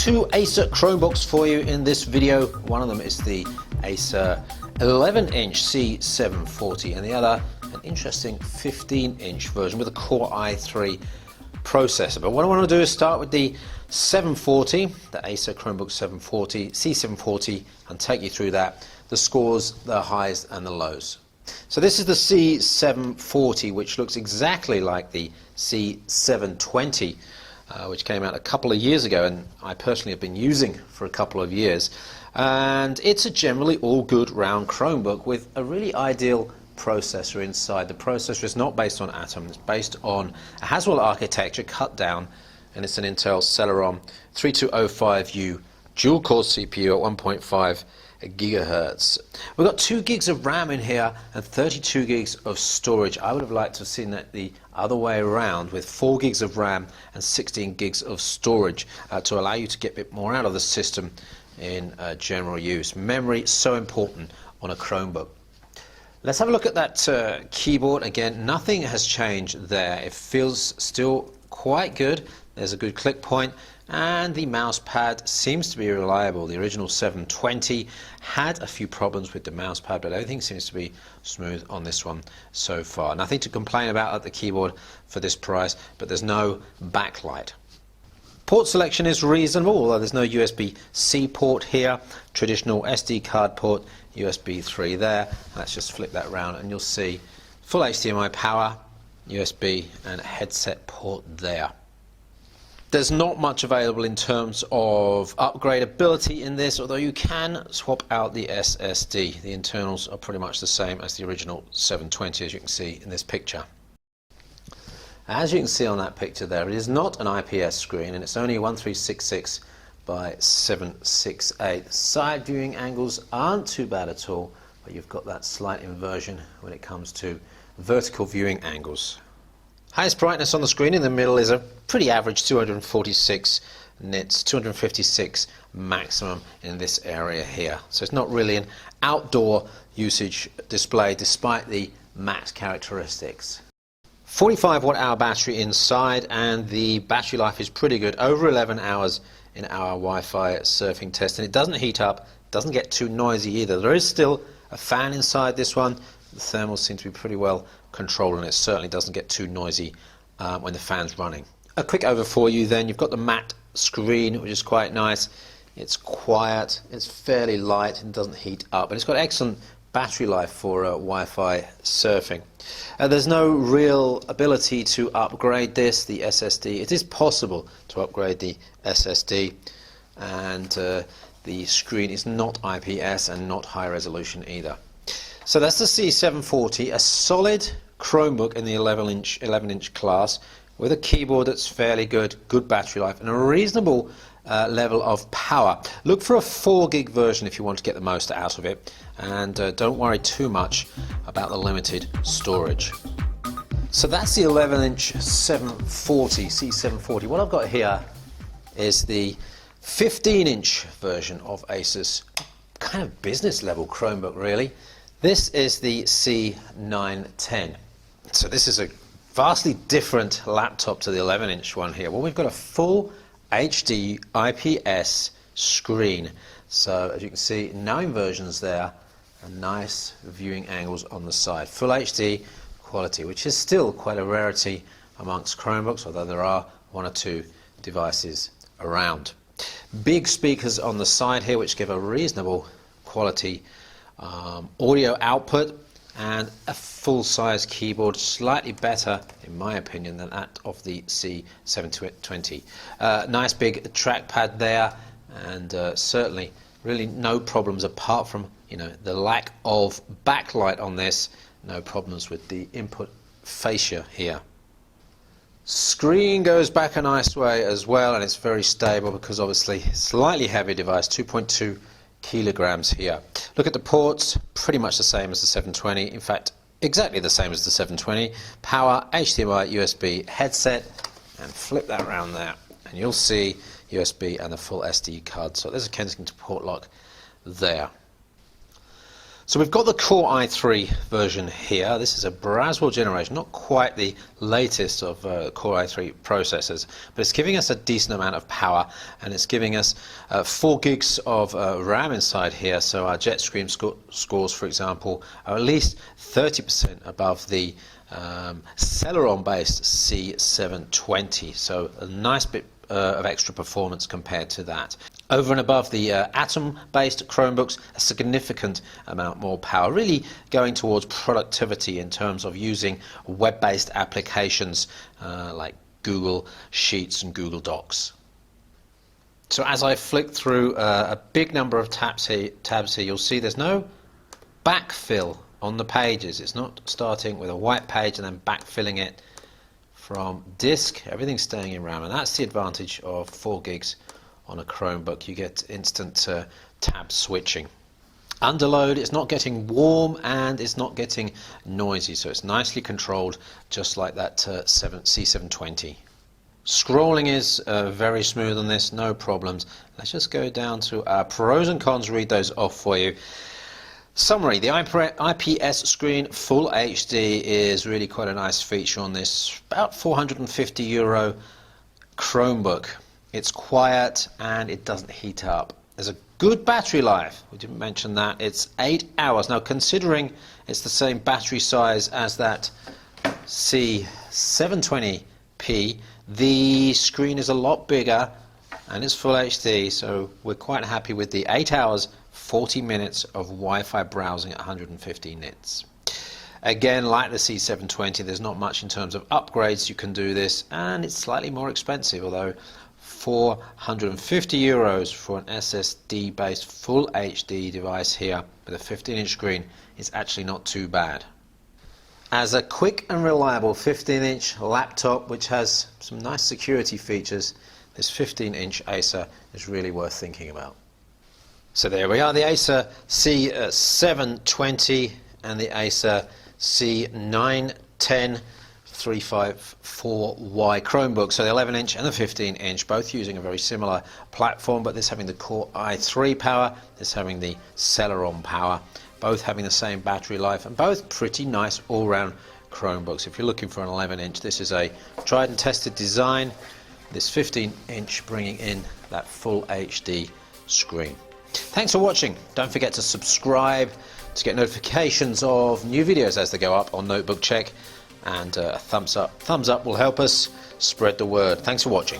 two Acer Chromebooks for you in this video. One of them is the Acer 11-inch C740 and the other an interesting 15-inch version with a Core i3 processor. But what I want to do is start with the 740, the Acer Chromebook 740, C740, and take you through that, the scores, the highs and the lows. So this is the C740, which looks exactly like the C720, which came out a couple of years ago and I personally have been using for a couple of years. And it's a generally all good round Chromebook with a really ideal processor inside. The processor is not based on Atom, it's based on a Haswell architecture cut down, and it's an Intel Celeron 3205U dual core CPU at 1.5 gigahertz. We've got 2 gigs of RAM in here and 32 gigs of storage. I would have liked to have seen that the other way around, with 4 gigs of RAM and 16 gigs of storage to allow you to get a bit more out of the system in general use. Memory so important on a Chromebook. Let's have a look at that keyboard. Again, nothing has changed there. It feels still quite good. There's a good click point, and the mouse pad seems to be reliable. The original 720 had a few problems with the mouse pad, but everything seems to be smooth on this one so far. Nothing to complain about at the keyboard for this price, but there's no backlight. Port selection is reasonable, although there's no USB-C port here. Traditional SD card port, USB 3 there. Let's just flip that round and you'll see full HDMI power, USB and headset port there. There's not much available in terms of upgradability in this, although you can swap out the SSD. The internals are pretty much the same as the original 720, as you can see in this picture. As you can see on that picture there, it is not an IPS screen and it's only 1366 by 768. Side viewing angles aren't too bad at all, but you've got that slight inversion when it comes to vertical viewing angles. Highest brightness on the screen in the middle is a pretty average 246 nits, 256 maximum in this area here. So it's not really an outdoor usage display despite the matte characteristics. 45 watt-hour battery inside, and the battery life is pretty good, over 11 hours in our Wi-Fi surfing test, and it doesn't heat up, doesn't get too noisy either. There is still a fan inside this one. The thermals seem to be pretty well controlled, and it certainly doesn't get too noisy when the fan's running. A quick over for you then, you've got the matte screen, which is quite nice. It's quiet, it's fairly light and doesn't heat up, but it's got excellent battery life for Wi-Fi surfing. There's no real ability to upgrade this, the SSD. It is possible to upgrade the SSD, and the screen is not IPS and not high resolution either. So that's the C740, a solid Chromebook in the 11-inch class with a keyboard that's fairly good, good battery life and a reasonable level of power. Look for a 4 gig version if you want to get the most out of it, and don't worry too much about the limited storage. So that's the 11-inch C740. What I've got here is the 15-inch version of Acer's kind of business level Chromebook really. This is the C910. So this is a vastly different laptop to the 11-inch one here. Well, we've got a full HD IPS screen. So as you can see, no inversions there, and nice viewing angles on the side. Full HD quality, which is still quite a rarity amongst Chromebooks, although there are 1 or 2 devices around. Big speakers on the side here, which give a reasonable quality audio output, and a full-size keyboard, slightly better in my opinion than that of the C720. Nice big trackpad there, and certainly really no problems apart from the lack of backlight on this. No problems with the input fascia here. Screen goes back a nice way as well, and it's very stable because obviously slightly heavy device, 2.2 kilograms here. Look at the ports, pretty much the same as the 720, in fact exactly the same as the 720. Power, HDMI, USB, headset, and flip that around there and you'll see USB and the full SD card. So there's a Kensington port lock there. So we've got the Core i3 version here. This is a Broadwell generation, not quite the latest of Core i3 processors, but it's giving us a decent amount of power, and it's giving us 4 gigs of RAM inside here. So our Jetstream scores, for example, are at least 30% above the Celeron-based C740. So a nice bit of extra performance compared to that. Over and above the Atom-based Chromebooks, a significant amount more power, really going towards productivity in terms of using web-based applications like Google Sheets and Google Docs. So as I flick through a big number of tabs here, you'll see there's no backfill on the pages. It's not starting with a white page and then backfilling it from disk. Everything's staying in RAM, and that's the advantage of 4 gigs on a Chromebook. You get instant tab switching. Under load, it's not getting warm and it's not getting noisy, so it's nicely controlled, just like that C720. Scrolling is very smooth on this, no problems. Let's just go down to our pros and cons, read those off for you. Summary: the IPS screen Full HD is really quite a nice feature on this about €450 Chromebook. It's quiet and it doesn't heat up. There's a good battery life. We didn't mention that. It's 8 hours. Now, considering it's the same battery size as that C720p, the screen is a lot bigger and it's Full HD, so we're quite happy with the 8 hours, 40 minutes of Wi-Fi browsing at 150 nits. Again, like the C720, there's not much in terms of upgrades. You can do this, and it's slightly more expensive, although €450 for an SSD-based Full HD device here with a 15-inch screen is actually not too bad. As a quick and reliable 15-inch laptop which has some nice security features, this 15-inch Acer is really worth thinking about. So there we are, the Acer C720 and the Acer C910 354Y Chromebook. So the 11-inch and the 15-inch, both using a very similar platform, but this having the Core i3 power, this having the Celeron power, both having the same battery life, and both pretty nice all-round Chromebooks. If you're looking for an 11-inch, this is a tried and tested design. This 15-inch bringing in that Full HD screen. Thanks for watching. Don't forget to subscribe to get notifications of new videos as they go up on Notebook Check, and a thumbs up will help us spread the word. Thanks for watching.